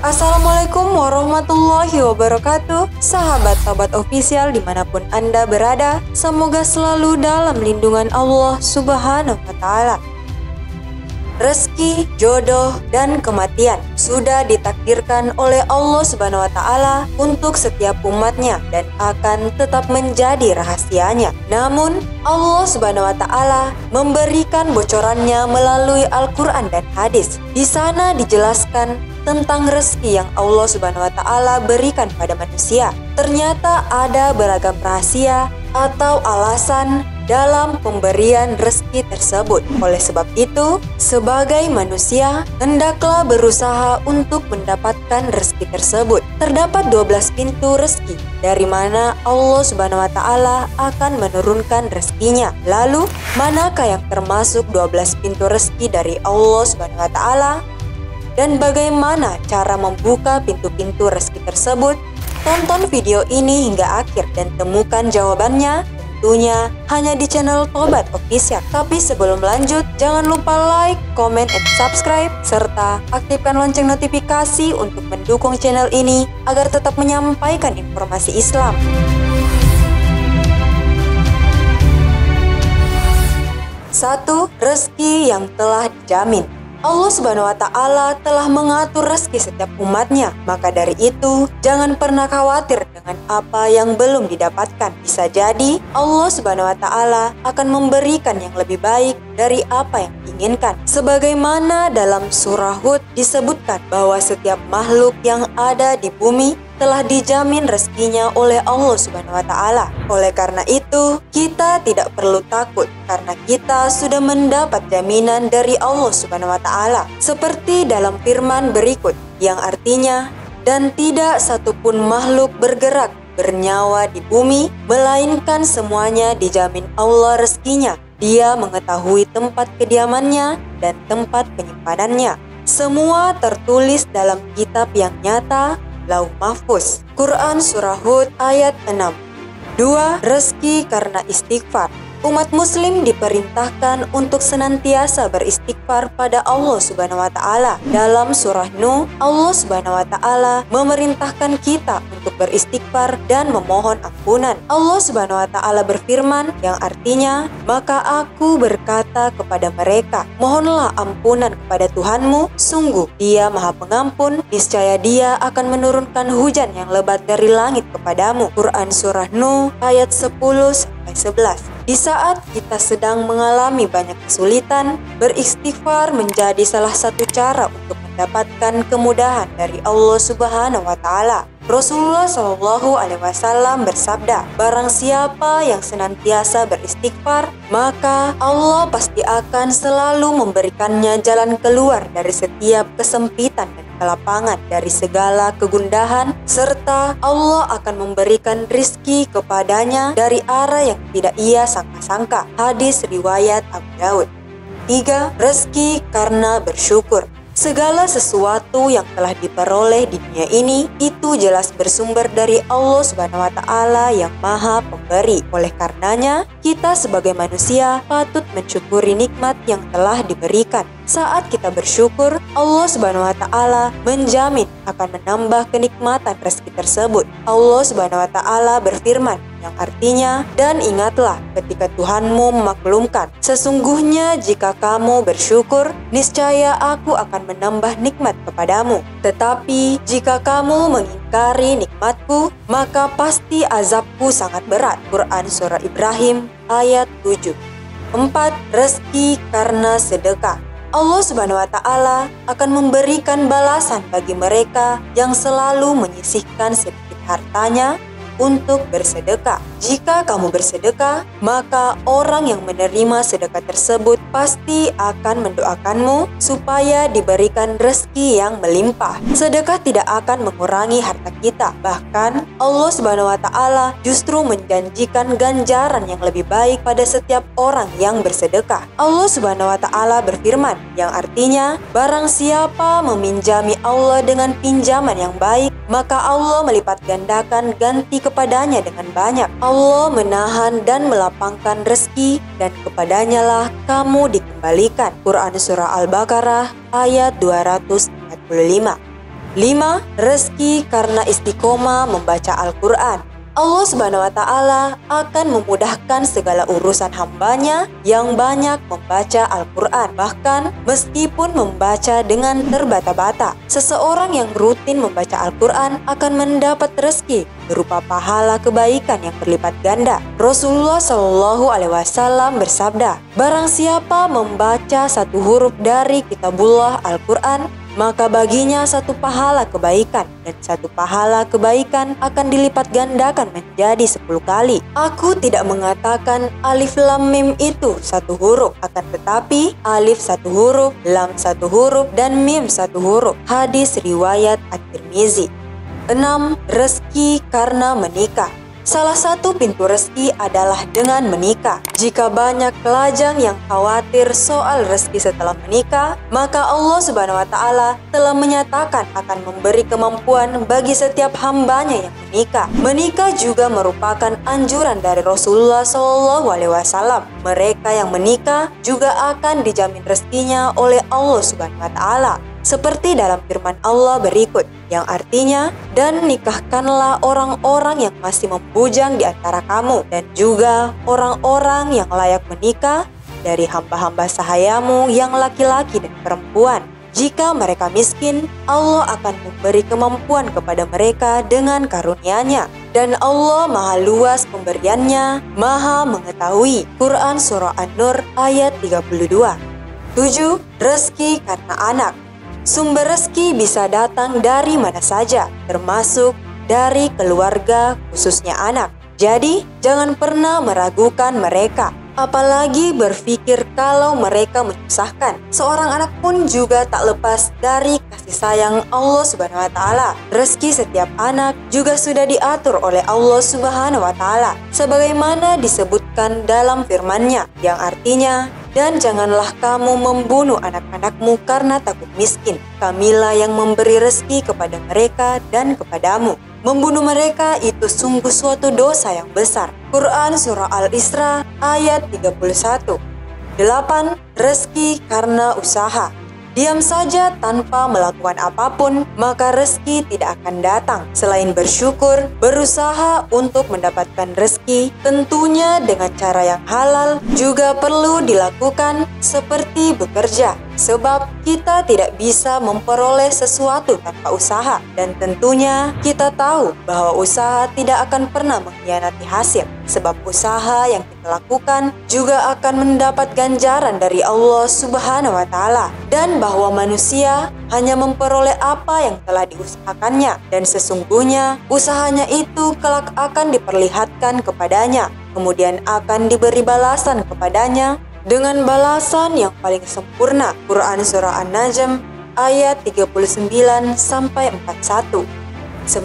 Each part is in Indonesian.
Assalamualaikum warahmatullahi wabarakatuh. Sahabat Tobat Official dimanapun Anda berada, semoga selalu dalam lindungan Allah Subhanahu wa Ta'ala. Rezeki, jodoh, dan kematian sudah ditakdirkan oleh Allah Subhanahu wa Ta'ala untuk setiap umatnya dan akan tetap menjadi rahasianya. Namun, Allah Subhanahu wa Ta'ala memberikan bocorannya melalui Al-Quran dan hadis. Di sana dijelaskan tentang rezeki yang Allah Subhanahu wa Ta'ala berikan pada manusia. Ternyata ada beragam rahasia atau alasan dalam pemberian rezeki tersebut. Oleh sebab itu, sebagai manusia, hendaklah berusaha untuk mendapatkan rezeki tersebut. Terdapat 12 pintu rezeki, dari mana Allah Subhanahu wa Ta'ala akan menurunkan rezekinya. Lalu, manakah yang termasuk 12 pintu rezeki dari Allah Subhanahu wa Ta'ala? Dan bagaimana cara membuka pintu-pintu rezeki tersebut? Tonton video ini hingga akhir dan temukan jawabannya tentunya hanya di channel Tobat Official. Tapi sebelum lanjut, jangan lupa like, comment, and subscribe, serta aktifkan lonceng notifikasi untuk mendukung channel ini agar tetap menyampaikan informasi Islam. 1. Rezeki yang telah dijamin. Allah Subhanahu wa Ta'ala telah mengatur rezeki setiap umatnya. Maka dari itu, jangan pernah khawatir dengan apa yang belum didapatkan. Bisa jadi Allah Subhanahu wa Ta'ala akan memberikan yang lebih baik dari apa yang diinginkan. Sebagaimana dalam surah Hud disebutkan bahwa setiap makhluk yang ada di bumi telah dijamin rezekinya oleh Allah Subhanahu wa Ta'ala. Oleh karena itu, kita tidak perlu takut karena kita sudah mendapat jaminan dari Allah Subhanahu wa Ta'ala. Seperti dalam firman berikut yang artinya, dan tidak satupun makhluk bergerak bernyawa di bumi melainkan semuanya dijamin Allah rezekinya. Dia mengetahui tempat kediamannya dan tempat penyimpanannya. Semua tertulis dalam kitab yang nyata, Lauh Mahfuz. Quran Surah Hud ayat 6. 2. Rezeki karena istighfar. Umat muslim diperintahkan untuk senantiasa beristighfar pada Allah Subhanahu wa Ta'ala. Dalam surah Nuh, Allah Subhanahu wa Ta'ala memerintahkan kita untuk beristighfar dan memohon ampunan. Allah Subhanahu wa Ta'ala berfirman yang artinya, maka aku berkata kepada mereka, mohonlah ampunan kepada Tuhanmu, sungguh Dia Maha Pengampun, niscaya Dia akan menurunkan hujan yang lebat dari langit kepadamu. Quran Surah Nuh ayat 10-11. Di saat kita sedang mengalami banyak kesulitan, beristighfar menjadi salah satu cara untuk mendapatkan kemudahan dari Allah Subhanahu wa Ta'ala. Rasulullah SAW bersabda, barang siapa yang senantiasa beristighfar, maka Allah pasti akan selalu memberikannya jalan keluar dari setiap kesempitan dan kelapangan, dari segala kegundahan, serta Allah akan memberikan rizki kepadanya dari arah yang tidak ia sangka-sangka. Hadis riwayat Abu Daud. 3. Rezeki karena bersyukur. Segala sesuatu yang telah diperoleh di dunia ini itu jelas bersumber dari Allah Subhanahu wa Ta'ala yang Maha Pemberi. Oleh karenanya, kita sebagai manusia patut mensyukuri nikmat yang telah diberikan. Saat kita bersyukur, Allah Subhanahu wa Ta'ala menjamin akan menambah kenikmatan rezeki tersebut. Allah Subhanahu wa Ta'ala berfirman yang artinya, dan ingatlah ketika Tuhanmu memaklumkan, sesungguhnya jika kamu bersyukur, niscaya aku akan menambah nikmat kepadamu. Tetapi jika kamu mengingkari nikmatku, maka pasti azabku sangat berat. Quran Surah Ibrahim ayat 7. 4. Rezeki karena sedekah. Allah Subhanahu wa Ta'ala akan memberikan balasan bagi mereka yang selalu menyisihkan sedikit hartanya untuk bersedekah. Jika kamu bersedekah, maka orang yang menerima sedekah tersebut pasti akan mendoakanmu supaya diberikan rezeki yang melimpah. Sedekah tidak akan mengurangi harta kita. Bahkan Allah Subhanahu wa Ta'ala justru menjanjikan ganjaran yang lebih baik pada setiap orang yang bersedekah. Allah Subhanahu wa Ta'ala berfirman yang artinya, barang siapa meminjami Allah dengan pinjaman yang baik, maka Allah melipat gandakan ganti kepadanya dengan banyak. Allah menahan dan melapangkan rezeki, dan kepadanya lah kamu dikembalikan. Quran Surah Al-Baqarah ayat 245. 5. Rezeki karena istiqomah membaca Al-Quran. Allah Subhanahu wa Ta'ala akan memudahkan segala urusan hambanya yang banyak membaca Al-Quran. Bahkan meskipun membaca dengan terbata-bata, seseorang yang rutin membaca Al-Quran akan mendapat rezeki berupa pahala kebaikan yang berlipat ganda. Rasulullah Shallallahu Alaihi Wasallam bersabda, barang siapa membaca satu huruf dari kitabullah Al-Quran, maka baginya satu pahala kebaikan, dan satu pahala kebaikan akan dilipat gandakan menjadi 10 kali. Aku tidak mengatakan alif lam mim itu satu huruf, akan tetapi alif satu huruf, lam satu huruf, dan mim satu huruf. Hadis riwayat At-Tirmizi. 6. Rezeki karena menikah. Salah satu pintu rezeki adalah dengan menikah. Jika banyak lajang yang khawatir soal rezeki setelah menikah, maka Allah Subhanahu wa Ta'ala telah menyatakan akan memberi kemampuan bagi setiap hambanya yang menikah. Menikah juga merupakan anjuran dari Rasulullah SAW. Mereka yang menikah juga akan dijamin rezekinya oleh Allah Subhanahu wa Ta'ala. Seperti dalam firman Allah berikut, yang artinya, dan nikahkanlah orang-orang yang masih membujang di antara kamu, dan juga orang-orang yang layak menikah dari hamba-hamba sahayamu yang laki-laki dan perempuan. Jika mereka miskin, Allah akan memberi kemampuan kepada mereka dengan karunia-Nya. Dan Allah maha luas pemberiannya, maha mengetahui. Quran Surah An-Nur ayat 32. 7. Rezeki karena anak. Sumber rezeki bisa datang dari mana saja, termasuk dari keluarga, khususnya anak. Jadi, jangan pernah meragukan mereka, apalagi berpikir kalau mereka menyusahkan. Seorang anak pun juga tak lepas dari kasih sayang Allah Subhanahu wa Ta'ala. Rezeki setiap anak juga sudah diatur oleh Allah Subhanahu wa Ta'ala, sebagaimana disebutkan dalam firman-Nya, yang artinya, dan janganlah kamu membunuh anak-anakmu karena takut miskin. Kamilah yang memberi rezeki kepada mereka dan kepadamu. Membunuh mereka itu sungguh suatu dosa yang besar. Quran Surah Al-Isra ayat 31. 8. Rezeki karena usaha. Diam saja tanpa melakukan apapun, maka rezeki tidak akan datang. Selain bersyukur, berusaha untuk mendapatkan rezeki, tentunya dengan cara yang halal, juga perlu dilakukan seperti bekerja. Sebab kita tidak bisa memperoleh sesuatu tanpa usaha. Dan tentunya kita tahu bahwa usaha tidak akan pernah mengkhianati hasil. Sebab usaha yang kita lakukan juga akan mendapat ganjaran dari Allah Subhanahu wa Ta'ala. Dan bahwa manusia hanya memperoleh apa yang telah diusahakannya. Dan sesungguhnya usahanya itu kelak akan diperlihatkan kepadanya. Kemudian akan diberi balasan kepadanya dengan balasan yang paling sempurna. Quran Surah An-Najm ayat 39-41. 9.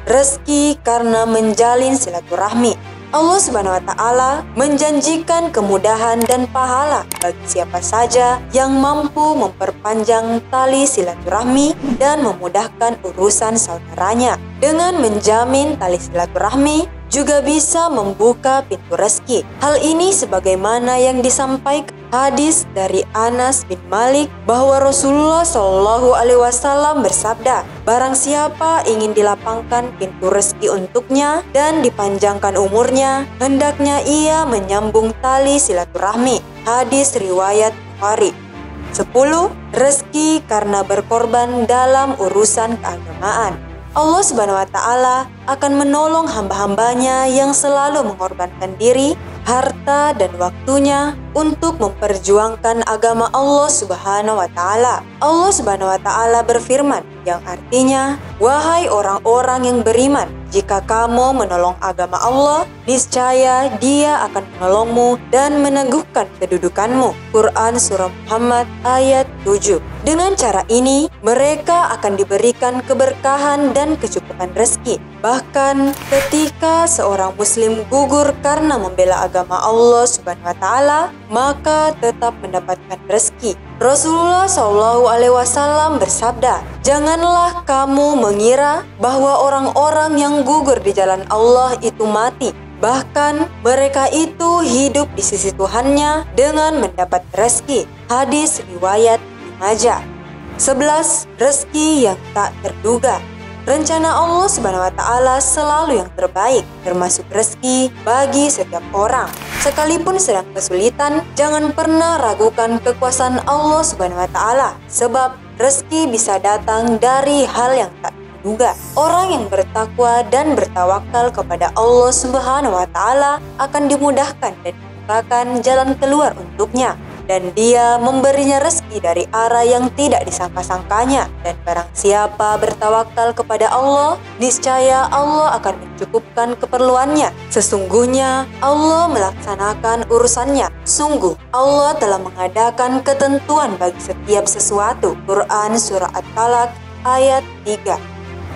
Rezeki karena menjalin silaturahmi. Allah Subhanahu wa Ta'ala menjanjikan kemudahan dan pahala bagi siapa saja yang mampu memperpanjang tali silaturahmi dan memudahkan urusan saudaranya. Dengan menjamin tali silaturahmi juga bisa membuka pintu rezeki. Hal ini sebagaimana yang disampaikan hadis dari Anas bin Malik bahwa Rasulullah Shallallahu Alaihi Wasallam bersabda, barang siapa ingin dilapangkan pintu rezeki untuknya dan dipanjangkan umurnya, hendaknya ia menyambung tali silaturahmi. Hadis riwayat Bukhari. 10. Rezeki karena berkorban dalam urusan keagamaan. Allah Subhanahu wa Ta'ala akan menolong hamba-hambanya yang selalu mengorbankan diri, harta, dan waktunya untuk memperjuangkan agama Allah Subhanahu wa Ta'ala. Allah Subhanahu wa Ta'ala berfirman, yang artinya, wahai orang-orang yang beriman, jika kamu menolong agama Allah, niscaya Dia akan menolongmu dan meneguhkan kedudukanmu. Quran Surah Muhammad ayat 7. Dengan cara ini, mereka akan diberikan keberkahan dan kecukupan rezeki. Bahkan Bahkan ketika seorang muslim gugur karena membela agama Allah Subhanahu wa taala, maka tetap mendapatkan rezeki. Rasulullah SAW bersabda, "Janganlah kamu mengira bahwa orang-orang yang gugur di jalan Allah itu mati. Bahkan mereka itu hidup di sisi Tuhannya dengan mendapat rezeki." Hadis riwayat Ibnu Majah. 11. Rezeki yang tak terduga. Rencana Allah Subhanahu wa taala selalu yang terbaik, termasuk rezeki bagi setiap orang. Sekalipun sedang kesulitan, jangan pernah ragukan kekuasaan Allah Subhanahu wa taala, sebab rezeki bisa datang dari hal yang tak terduga. Orang yang bertakwa dan bertawakal kepada Allah Subhanahu wa taala akan dimudahkan dan dibukakan jalan keluar untuknya, dan Dia memberinya rezeki dari arah yang tidak disangka-sangkanya. Dan barang siapa bertawakal kepada Allah, niscaya Allah akan mencukupkan keperluannya. Sesungguhnya Allah melaksanakan urusannya. Sungguh Allah telah mengadakan ketentuan bagi setiap sesuatu. Quran Surah At-Talaq ayat 3.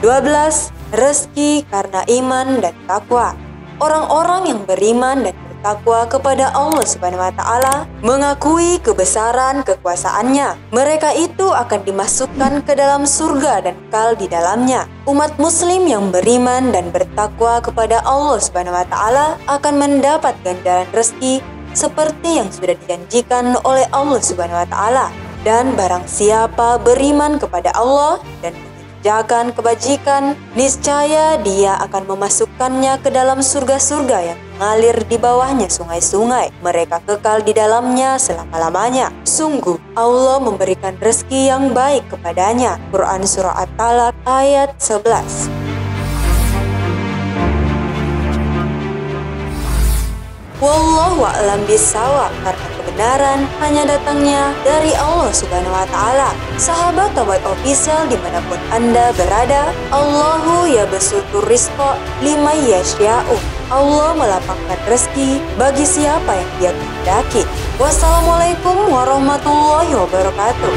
12. Rezeki karena iman dan takwa. Orang-orang yang beriman dan takwa kepada Allah Subhanahu wa taala mengakui kebesaran kekuasaannya. Mereka itu akan dimasukkan ke dalam surga dan kekal di dalamnya. Umat muslim yang beriman dan bertakwa kepada Allah Subhanahu wa taala akan mendapat ganjaran rezeki seperti yang sudah dijanjikan oleh Allah Subhanahu wa taala. Dan barang siapa beriman kepada Allah dan mengerjakan kebajikan, niscaya Dia akan memasukkannya ke dalam surga-surga yang mengalir di bawahnya sungai-sungai. Mereka kekal di dalamnya selama-lamanya. Sungguh Allah memberikan rezeki yang baik kepadanya. Quran Surah At-Talaq ayat 11. Wallahu a'lam bishawab, karena kebenaran hanya datangnya dari Allah Subhanahu wa taala. Sahabat Tobat Official dimanapun Anda berada, Allahu yabsutur rizqa liman yasya'u. Allah melapangkan rezeki bagi siapa yang Dia kehendaki. Wassalamualaikum warahmatullahi wabarakatuh.